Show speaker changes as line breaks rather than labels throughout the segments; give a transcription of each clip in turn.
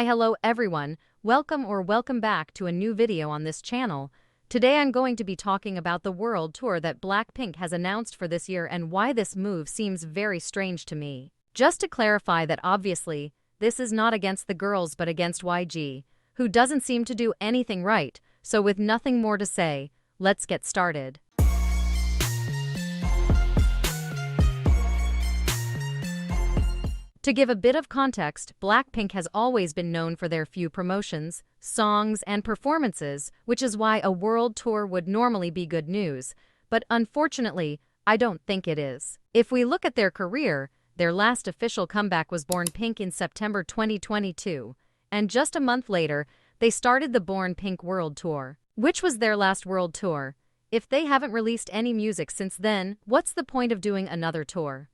Hello everyone, welcome back to a new video on this channel. Today I'm going to be talking about the world tour that Blackpink has announced for this year and why this move seems very strange to me. Just to clarify that obviously, this is not against the girls but against YG, who doesn't seem to do anything right, so with nothing more to say, let's get started. To give a bit of context, Blackpink has always been known for their few promotions, songs, and performances, which is why a world tour would normally be good news. But unfortunately, I don't think it is. If we look at their career, their last official comeback was Born Pink in September 2022, and just a month later, they started the Born Pink World Tour, which was their last world tour. If they haven't released any music since then, what's the point of doing another tour?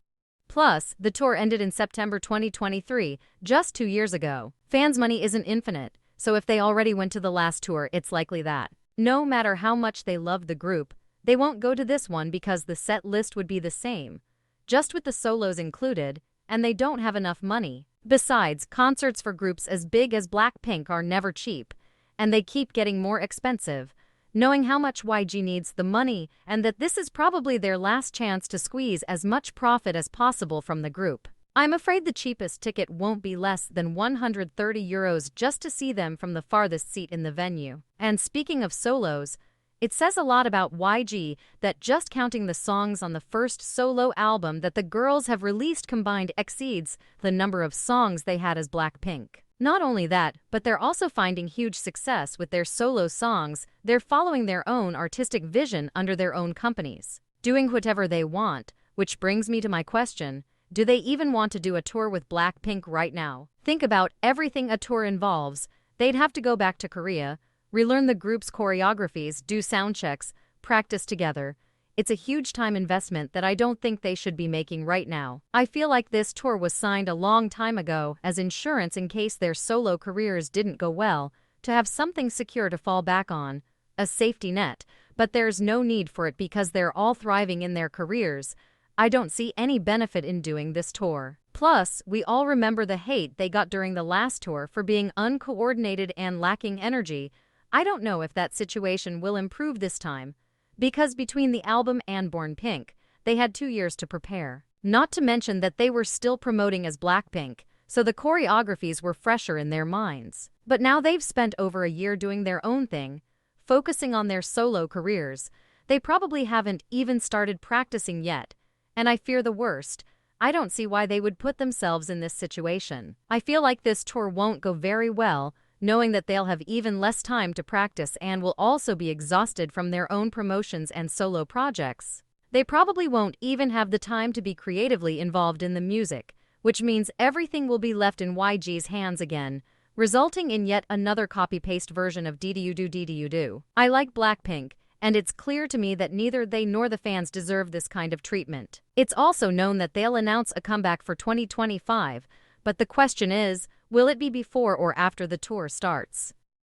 Plus, the tour ended in September 2023, just 2 years ago. Fans' money isn't infinite, so if they already went to the last tour, it's likely that, no matter how much they love the group, they won't go to this one because the set list would be the same, just with the solos included, and they don't have enough money. Besides, concerts for groups as big as Blackpink are never cheap, and they keep getting more expensive. Knowing how much YG needs the money and that this is probably their last chance to squeeze as much profit as possible from the group, I'm afraid the cheapest ticket won't be less than €130 just to see them from the farthest seat in the venue. And speaking of solos, it says a lot about YG that just counting the songs on the first solo album that the girls have released combined exceeds the number of songs they had as Blackpink. Not only that, but they're also finding huge success with their solo songs. They're following their own artistic vision under their own companies, doing whatever they want, which brings me to my question, do they even want to do a tour with Blackpink right now? Think about everything a tour involves. They'd have to go back to Korea, relearn the group's choreographies, do sound checks, practice together. It's a huge time investment that I don't think they should be making right now. I feel like this tour was signed a long time ago as insurance in case their solo careers didn't go well, to have something secure to fall back on, a safety net, but there's no need for it because they're all thriving in their careers. I don't see any benefit in doing this tour. Plus, we all remember the hate they got during the last tour for being uncoordinated and lacking energy. I don't know if that situation will improve this time, because between the album and Born Pink, they had 2 years to prepare. Not to mention that they were still promoting as Blackpink, so the choreographies were fresher in their minds. But now they've spent over a year doing their own thing, focusing on their solo careers. They probably haven't even started practicing yet, and I fear the worst. I don't see why they would put themselves in this situation. I feel like this tour won't go very well, knowing that they'll have even less time to practice and will also be exhausted from their own promotions and solo projects. They probably won't even have the time to be creatively involved in the music, which means everything will be left in YG's hands again, resulting in yet another copy-paste version of do. I like Blackpink, and it's clear to me that neither they nor the fans deserve this kind of treatment. It's also known that they'll announce a comeback for 2025, but the question is, will it be before or after the tour starts?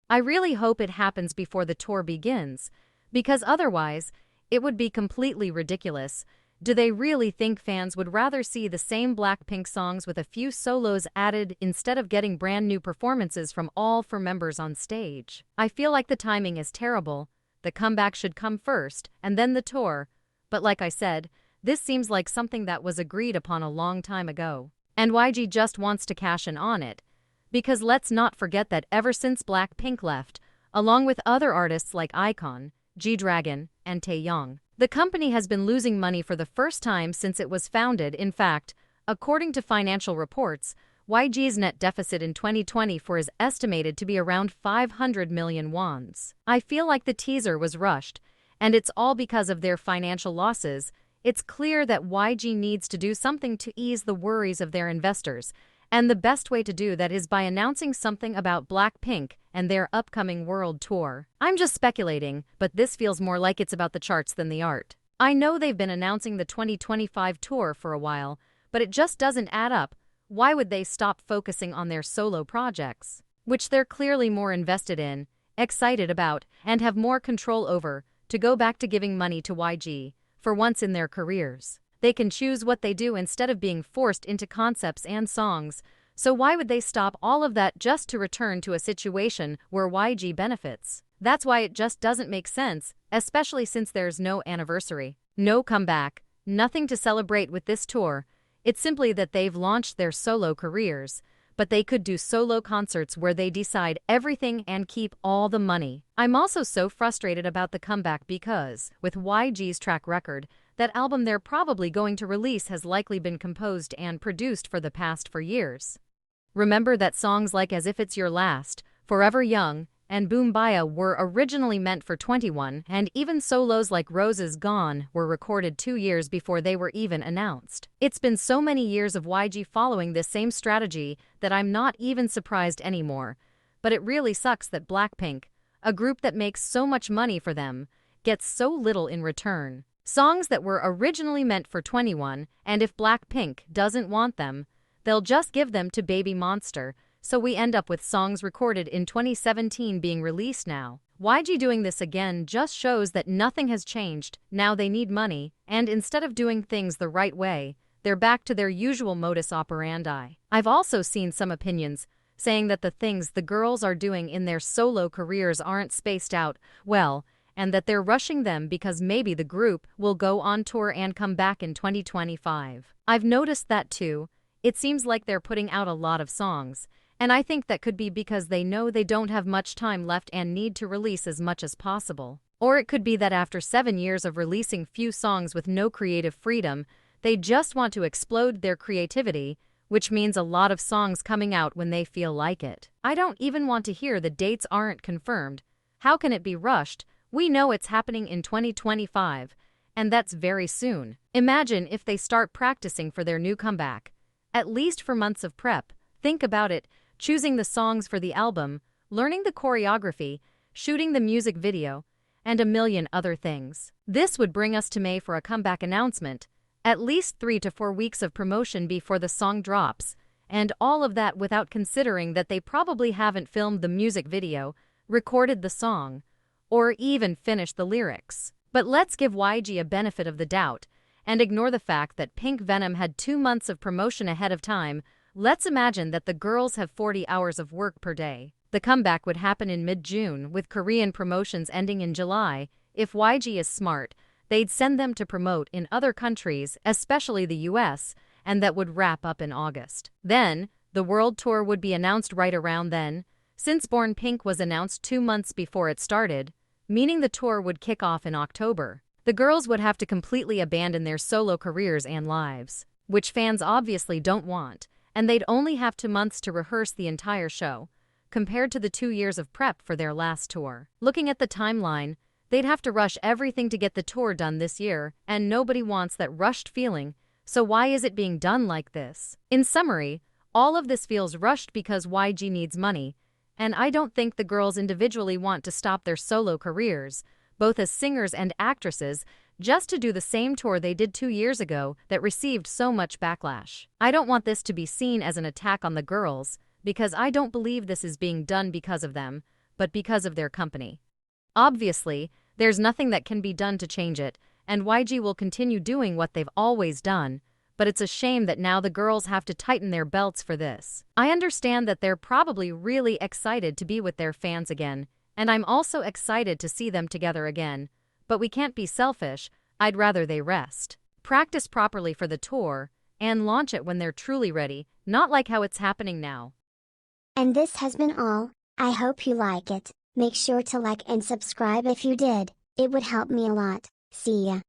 I really hope it happens before the tour begins, because otherwise, it would be completely ridiculous. Do they really think fans would rather see the same Blackpink songs with a few solos added instead of getting brand new performances from all 4 members on stage? I feel like the timing is terrible. The comeback should come first, and then the tour. But like I said, this seems like something that was agreed upon a long time ago. And YG just wants to cash in on it. Because let's not forget that ever since Blackpink left, along with other artists like iKON, G-Dragon, and Taeyong, the company has been losing money for the first time since it was founded. In fact, according to financial reports, YG's net deficit in 2024 is estimated to be around 500 million wons. I feel like the teaser was rushed, and it's all because of their financial losses. It's clear that YG needs to do something to ease the worries of their investors, and the best way to do that is by announcing something about Blackpink and their upcoming world tour. I'm just speculating, but this feels more like it's about the charts than the art. I know they've been announcing the 2025 tour for a while, but it just doesn't add up. Why would they stop focusing on their solo projects, which they're clearly more invested in, excited about, and have more control over, to go back to giving money to YG? For once in their careers, they can choose what they do instead of being forced into concepts and songs. So why would they stop all of that just to return to a situation where YG benefits? That's why it just doesn't make sense, especially since there's no anniversary, no comeback, nothing to celebrate with this tour. It's simply that they've launched their solo careers, but they could do solo concerts where they decide everything and keep all the money. I'm also so frustrated about the comeback because, with YG's track record, that album they're probably going to release has likely been composed and produced for the past 4 years. Remember that songs like As If It's Your Last, Forever Young, and Boom Baya were originally meant for 21, and even solos like Roses Gone were recorded 2 years before they were even announced. It's been so many years of YG following this same strategy that I'm not even surprised anymore. But it really sucks that Blackpink, a group that makes so much money for them, gets so little in return. Songs that were originally meant for 21, and if Blackpink doesn't want them, they'll just give them to Baby Monster, so we end up with songs recorded in 2017 being released now. YG doing this again just shows that nothing has changed. Now they need money, and instead of doing things the right way, they're back to their usual modus operandi. I've also seen some opinions saying that the things the girls are doing in their solo careers aren't spaced out well, and that they're rushing them because maybe the group will go on tour and come back in 2025. I've noticed that too. It seems like they're putting out a lot of songs, and I think that could be because they know they don't have much time left and need to release as much as possible. Or it could be that after 7 years of releasing few songs with no creative freedom, they just want to explode their creativity, which means a lot of songs coming out when they feel like it. I don't even want to hear the dates aren't confirmed. How can it be rushed? We know it's happening in 2025, and that's very soon. Imagine if they start practicing for their new comeback, at least for months of prep. Think about it. Choosing the songs for the album, learning the choreography, shooting the music video, and a million other things. This would bring us to May for a comeback announcement, at least 3 to 4 weeks of promotion before the song drops, and all of that without considering that they probably haven't filmed the music video, recorded the song, or even finished the lyrics. But let's give YG a benefit of the doubt, and ignore the fact that Pink Venom had 2 months of promotion ahead of time. Let's imagine that the girls have 40 hours of work per day. The comeback would happen in mid-June, with Korean promotions ending in July. If YG is smart, they'd send them to promote in other countries, especially the US, and that would wrap up in August. Then, the world tour would be announced right around then, since Born Pink was announced 2 months before it started, meaning the tour would kick off in October. The girls would have to completely abandon their solo careers and lives, which fans obviously don't want, and they'd only have 2 months to rehearse the entire show, compared to the 2 years of prep for their last tour. Looking at the timeline, they'd have to rush everything to get the tour done this year, and nobody wants that rushed feeling, so why is it being done like this? In summary, all of this feels rushed because YG needs money, and I don't think the girls individually want to stop their solo careers, both as singers and actresses, just to do the same tour they did 2 years ago that received so much backlash. I don't want this to be seen as an attack on the girls, because I don't believe this is being done because of them, but because of their company. Obviously, there's nothing that can be done to change it, and YG will continue doing what they've always done, but it's a shame that now the girls have to tighten their belts for this. I understand that they're probably really excited to be with their fans again, and I'm also excited to see them together again, but we can't be selfish. I'd rather they rest, practice properly for the tour, and launch it when they're truly ready, not like how it's happening now.
And this has been all. I hope you like it. Make sure to like and subscribe if you did. It would help me a lot. See ya.